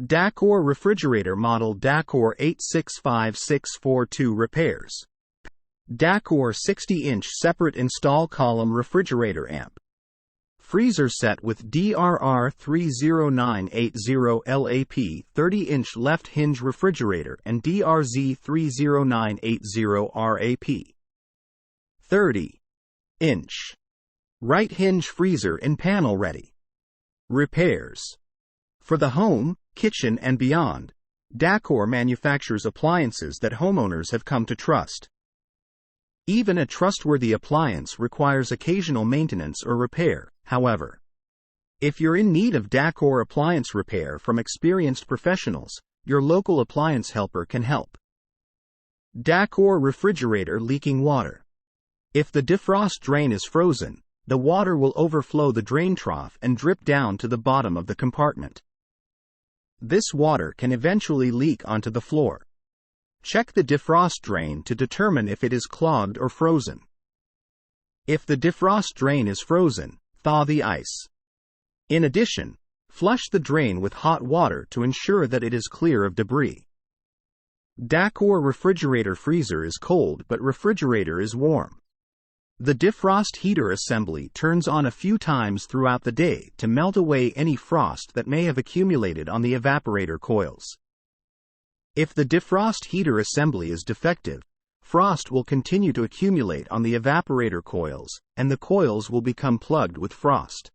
Dacor refrigerator model Dacor 865642 repairs. Dacor 60-inch separate install column refrigerator amp. Freezer set with DRR 30980 LAP 30-inch left hinge refrigerator and DRZ 30980 RAP 30-inch right hinge freezer in panel ready. Repairs. For the home, kitchen and beyond, Dacor manufactures appliances that homeowners have come to trust. Even a trustworthy appliance requires occasional maintenance or repair, however. If you're in need of Dacor appliance repair from experienced professionals, your local appliance helper can help. Dacor refrigerator leaking water. If the defrost drain is frozen, the water will overflow the drain trough and drip down to the bottom of the compartment. This water can eventually leak onto the floor. Check the defrost drain to determine if it is clogged or frozen. If the defrost drain is frozen, thaw the ice. In addition, flush the drain with hot water to ensure that it is clear of debris. Dacor refrigerator freezer is cold but refrigerator is warm. The defrost heater assembly turns on a few times throughout the day to melt away any frost that may have accumulated on the evaporator coils. If the defrost heater assembly is defective, frost will continue to accumulate on the evaporator coils, and the coils will become plugged with frost.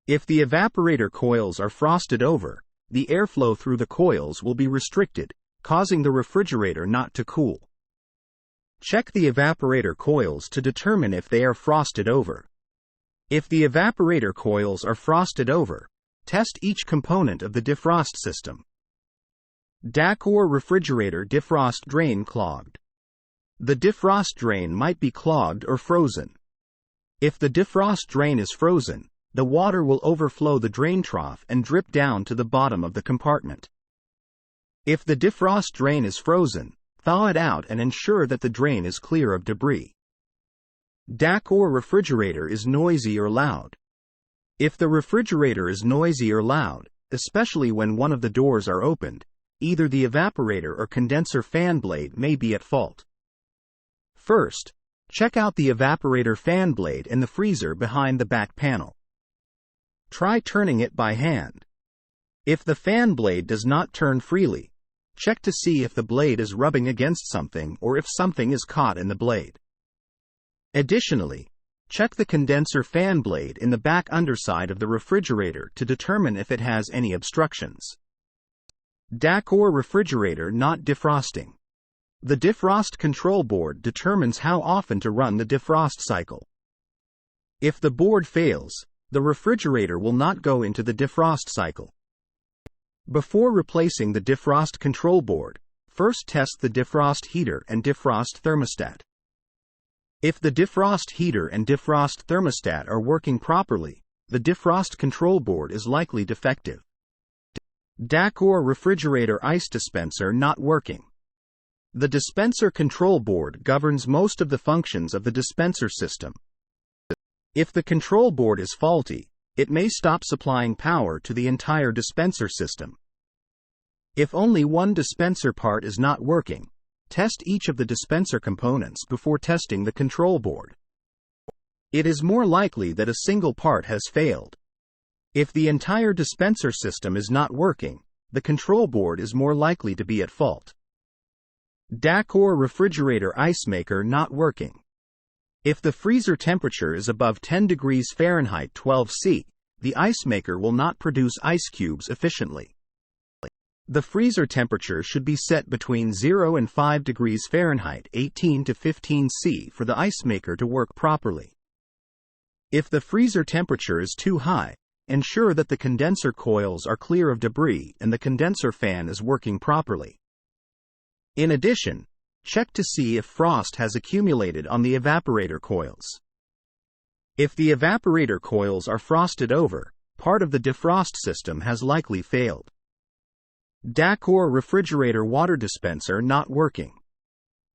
If the evaporator coils are frosted over, the airflow through the coils will be restricted, causing the refrigerator not to cool. Check the evaporator coils to determine if they are frosted over. If the evaporator coils are frosted over, test each component of the defrost system. Dacor refrigerator defrost drain clogged. The defrost drain might be clogged or frozen. If the defrost drain is frozen, the water will overflow the drain trough and drip down to the bottom of the compartment. If the defrost drain is frozen, thaw it out and ensure that the drain is clear of debris. Dacor refrigerator is noisy or loud. If the refrigerator is noisy or loud, especially when one of the doors are opened, either the evaporator or condenser fan blade may be at fault. First, check out the evaporator fan blade in the freezer behind the back panel. Try turning it by hand. If the fan blade does not turn freely, check to see if the blade is rubbing against something or if something is caught in the blade. Additionally, check the condenser fan blade in the back underside of the refrigerator to determine if it has any obstructions. Dacor refrigerator not defrosting. The defrost control board determines how often to run the defrost cycle. If the board fails, the refrigerator will not go into the defrost cycle. Before replacing the defrost control board, first test the defrost heater and defrost thermostat. If the defrost heater and defrost thermostat are working properly, the defrost control board is likely defective. Dacor refrigerator ice dispenser not working. The dispenser control board governs most of the functions of the dispenser system. If the control board is faulty, it may stop supplying power to the entire dispenser system. If only one dispenser part is not working, test each of the dispenser components before testing the control board. It is more likely that a single part has failed. If the entire dispenser system is not working, the control board is more likely to be at fault. Dacor refrigerator ice maker not working. If the freezer temperature is above 10 degrees Fahrenheit 12°C, the ice maker will not produce ice cubes efficiently. The freezer temperature should be set between 0 and 5 degrees Fahrenheit 18 to 15°C for the ice maker to work properly. If the freezer temperature is too high, ensure that the condenser coils are clear of debris and the condenser fan is working properly. In addition, check to see if frost has accumulated on the evaporator coils. If the evaporator coils are frosted over, part of the defrost system has likely failed. Dacor refrigerator water dispenser not working.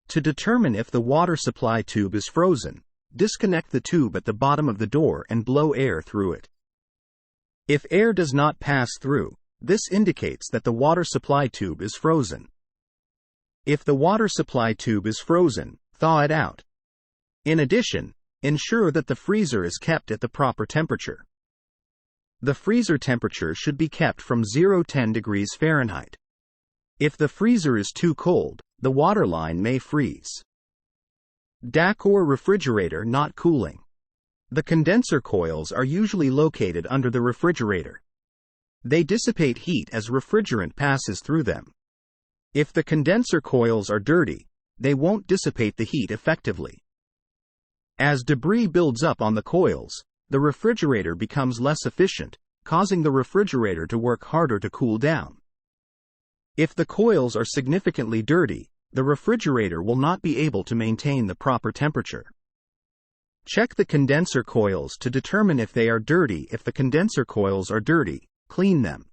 To determine if the water supply tube is frozen, disconnect the tube at the bottom of the door and blow air through it. If air does not pass through, This indicates that the water supply tube is frozen. If the water supply tube is frozen, thaw it out. In addition, ensure that the freezer is kept at the proper temperature. The freezer temperature should be kept from 0-10 degrees Fahrenheit. If the freezer is too cold, the water line may freeze. Dacor refrigerator not cooling. The condenser coils are usually located under the refrigerator. They dissipate heat as refrigerant passes through them. If the condenser coils are dirty, they won't dissipate the heat effectively. As debris builds up on the coils, the refrigerator becomes less efficient, causing the refrigerator to work harder to cool down. If the coils are significantly dirty, the refrigerator will not be able to maintain the proper temperature. Check the condenser coils to determine if they are dirty. If the condenser coils are dirty, clean them.